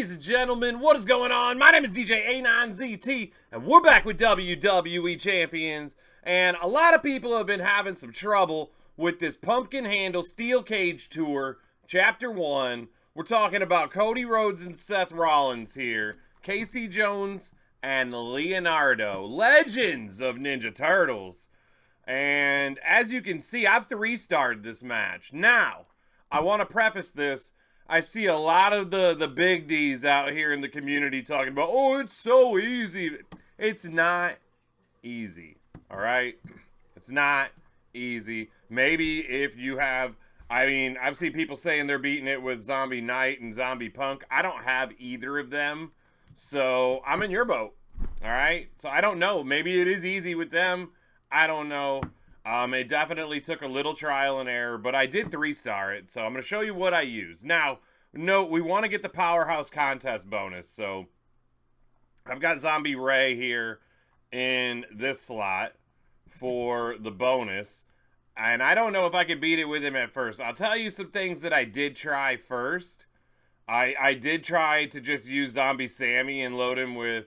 Ladies and gentlemen, what is going on? My name is djanonzt, and we're back with WWE Champions. And a lot of people have been having some trouble with this Pumpkin Handle Steel Cage Tour, Chapter 1. We're talking about Cody Rhodes and Seth Rollins here, Casey Jones and Leonardo, legends of Ninja Turtles. And as you can see, I've 3-starred this match. Now, I want to preface this. I see a lot of the big D's out here in the community talking about, oh, it's so easy. It's not easy, all right? It's not easy. Maybe if you have, I've seen people saying they're beating it with Zombie Knight and Zombie Punk. I don't have either of them, so I'm in your boat, all right? So I don't know. Maybe it is easy with them. I don't know. It definitely took a little trial and error, but I did 3-star it, so I'm going to show you what I use. Now, note, we want to get the Powerhouse Contest bonus, so I've got Zombie Ray here in this slot for the bonus, and I don't know if I could beat it with him at first. I'll tell you some things that I did try first. I did try to just use Zombie Sammy and load him with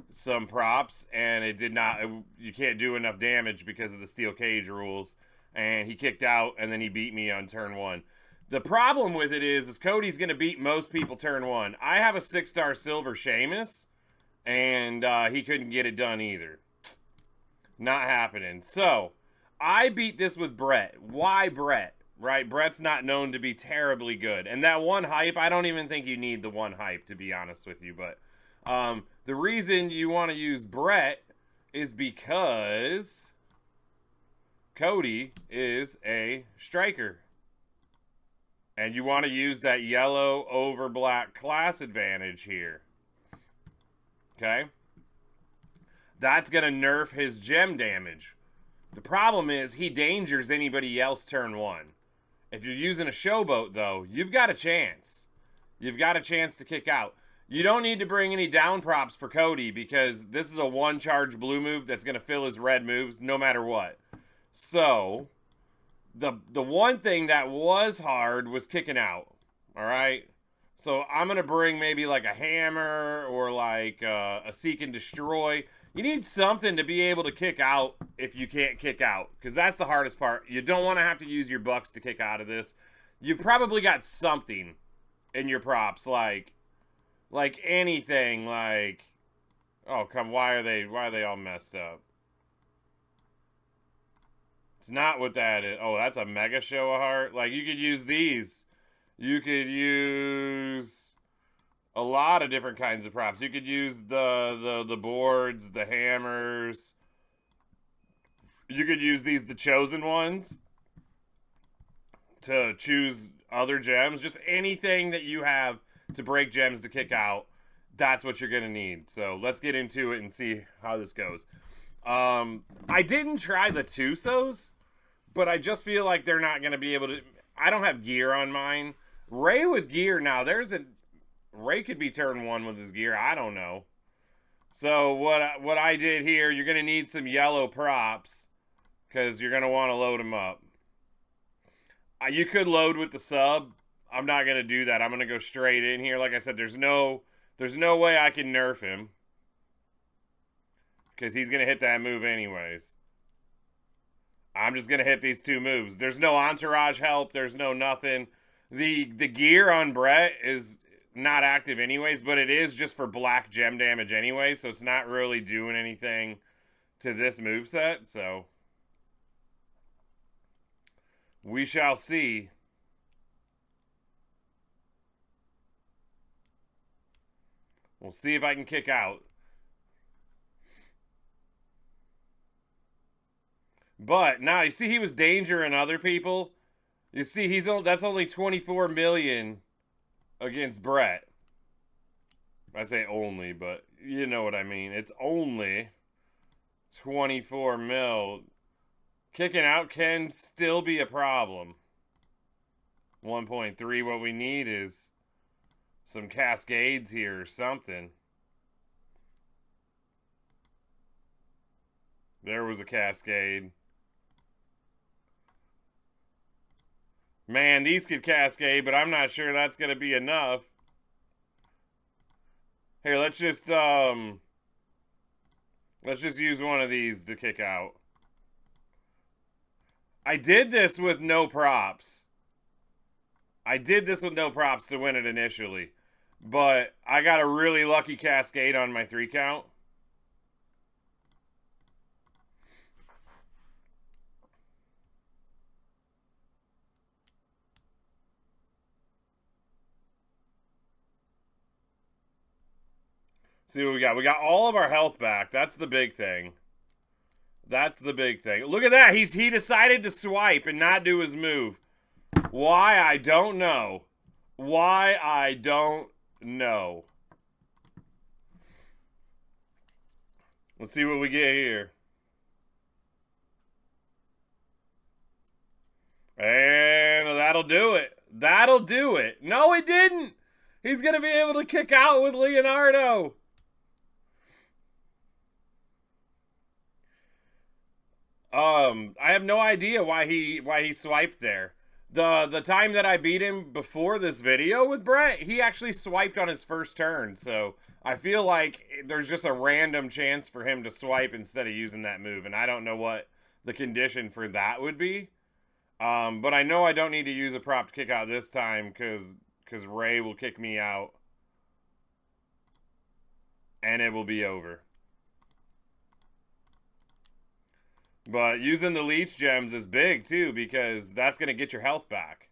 some props, and it did not. You can't do enough damage because of the steel cage rules, and he kicked out, and then he beat me on turn 1. The problem with it is Cody's going to beat most people turn 1. I have a 6-star silver Sheamus, and he couldn't get it done either. Not happening. So I beat this with Brett. Why Brett? Right? Brett's not known to be terribly good, and that one hype, I don't even think you need the one hype, to be honest with you, but the reason you want to use Brett is because Cody is a striker. And you want to use that yellow over black class advantage here. Okay? That's going to nerf his gem damage. The problem is he dangers anybody else turn 1. If you're using a showboat, though, you've got a chance. You've got a chance to kick out. You don't need to bring any down props for Cody because this is a 1-charge blue move that's going to fill his red moves no matter what. So, the one thing that was hard was kicking out. All right? So, I'm going to bring maybe like a hammer or like a seek and destroy. You need something to be able to kick out if you can't kick out, because that's the hardest part. You don't want to have to use your bucks to kick out of this. You've probably got something in your props like anything, like, oh, come, why are they all messed up? It's not what that is. Oh, that's a mega show of heart. Like, you could use these. You could use a lot of different kinds of props. You could use the boards, the hammers. You could use these, the chosen ones, to choose other gems. Just anything that you have to break gems to kick out, that's what you're going to need. So let's get into it and see how this goes. I didn't try the Tusos, but I just feel like they're not going to be able to. I don't have gear on mine. Ray with gear now. Ray could be turn 1 with his gear. I don't know. So what I did here, you're going to need some yellow props because you're going to want to load them up. You could load with the sub. I'm not going to do that. I'm going to go straight in here. Like I said, there's no way I can nerf him, because he's going to hit that move anyways. I'm just going to hit these 2 moves. There's no entourage help. There's no nothing. The gear on Brett is not active anyways, but it is just for black gem damage anyway, so it's not really doing anything to this moveset, so we shall see. We'll see if I can kick out. But now you see he was dangering other people. You see that's only 24 million against Brett. I say only, but you know what I mean. It's only 24 mil. Kicking out can still be a problem. 1.3. What we need is some cascades here or something. There was a cascade. Man, these could cascade, but I'm not sure that's going to be enough. Here, let's just use one of these to kick out. I did this with no props. I did this with no props to win it initially. But I got a really lucky cascade on my 3 count. See what we got. We got all of our health back. That's the big thing. That's the big thing. Look at that. He decided to swipe and not do his move. Why, I don't know. Why, I don't know. Let's see what we get here. And that'll do it. That'll do it. No, it didn't. He's going to be able to kick out with Leonardo. I have no idea why he swiped there. The time that I beat him before this video with Brett, he actually swiped on his first turn. So I feel like there's just a random chance for him to swipe instead of using that move. And I don't know what the condition for that would be. But I know I don't need to use a prop to kick out this time because Ray will kick me out. And it will be over. But using the leech gems is big too because that's going to get your health back.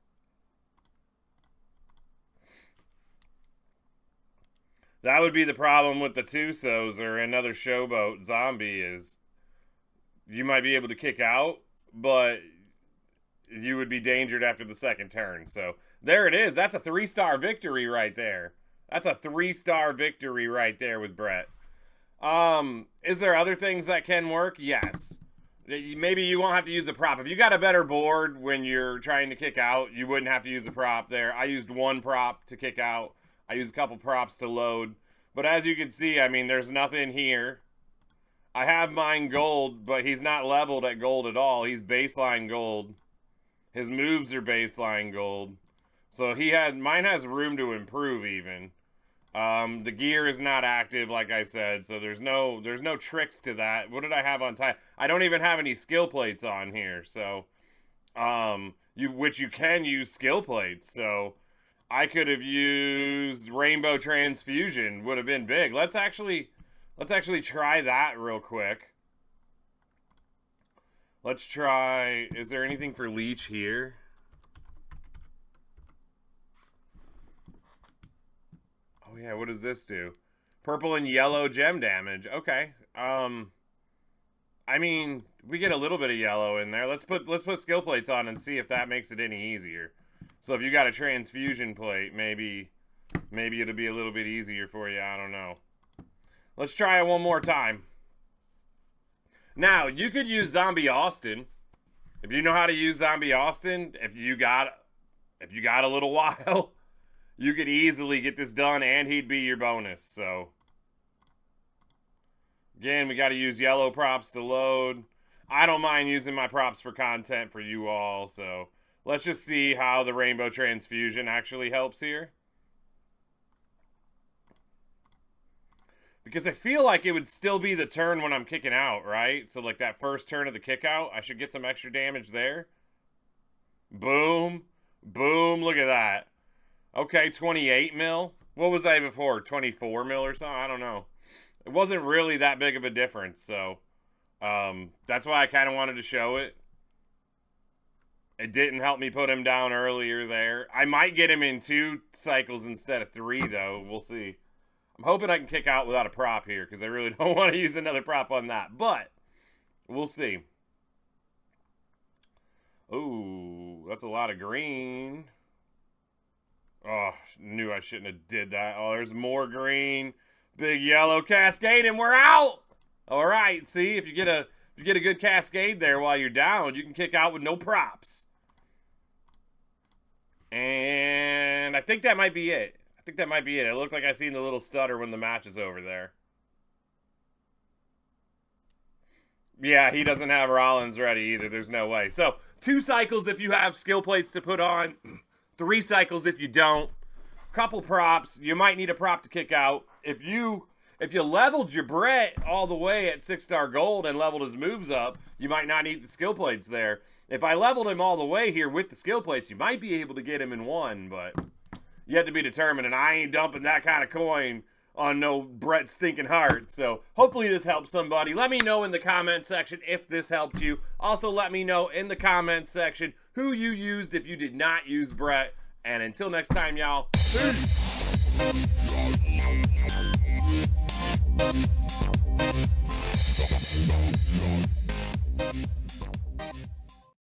That would be the problem with the Tusos or another showboat zombie is you might be able to kick out, but you would be dangered after the second turn. So there it is. That's a 3-star victory right there. That's a 3-star victory right there with Brett. Is there other things that can work? Yes. Maybe you won't have to use a prop. If you got a better board when you're trying to kick out, you wouldn't have to use a prop there. I used 1 prop to kick out. I used a couple props to load. But as you can see, I mean, there's nothing here. I have mine gold, but he's not leveled at gold at all. He's baseline gold. His moves are baseline gold. So mine has room to improve even. The gear is not active, like I said, so there's no tricks to that. What did I have on time? I don't even have any skill plates on here, so which you can use skill plates. So I could have used Rainbow Transfusion, would have been big. Let's actually try that real quick. Let's try. Is there anything for Leech here? Oh yeah, what does this do? Purple and yellow gem damage. Okay. I mean, we get a little bit of yellow in there. Let's put skill plates on and see if that makes it any easier. So if you got a transfusion plate, maybe it'll be a little bit easier for you. I don't know. Let's try it one more time. Now, you could use Zombie Austin. If you know how to use Zombie Austin, if you got a little while, you could easily get this done and he'd be your bonus. So again, we got to use yellow props to load. I don't mind using my props for content for you all. So let's just see how the Rainbow Transfusion actually helps here. Because I feel like it would still be the turn when I'm kicking out, right? So like that first turn of the kick out, I should get some extra damage there. Boom. Boom. Look at that. Okay, 28 mil. What was I before? 24 mil or something? I don't know. It wasn't really that big of a difference, so that's why I kind of wanted to show it. It didn't help me put him down earlier there. I might get him in 2 cycles instead of 3, though. We'll see. I'm hoping I can kick out without a prop here, because I really don't want to use another prop on that. But we'll see. Ooh, that's a lot of green. Oh, knew I shouldn't have did that. Oh, there's more green. Big yellow cascade, and we're out. All right, see, if you get a good cascade there while you're down, you can kick out with no props. And I think that might be it. It looked like I seen the little stutter when the match is over there. Yeah, he doesn't have Rollins ready either. There's no way. So 2 cycles if you have skill plates to put on. 3 cycles if you don't. Couple props. You might need a prop to kick out. if you leveled your Brett all the way at 6-star gold and leveled his moves up, you might not need the skill plates there. If I leveled him all the way here with the skill plates, you might be able to get him in 1, but you have to be determined, and I ain't dumping that kind of coin on no Brett stinking heart. So hopefully this helps somebody. Let me know in the comment section if this helped you. Also, let me know in the comment section who you used if you did not use Brett. And until next time, y'all, peace.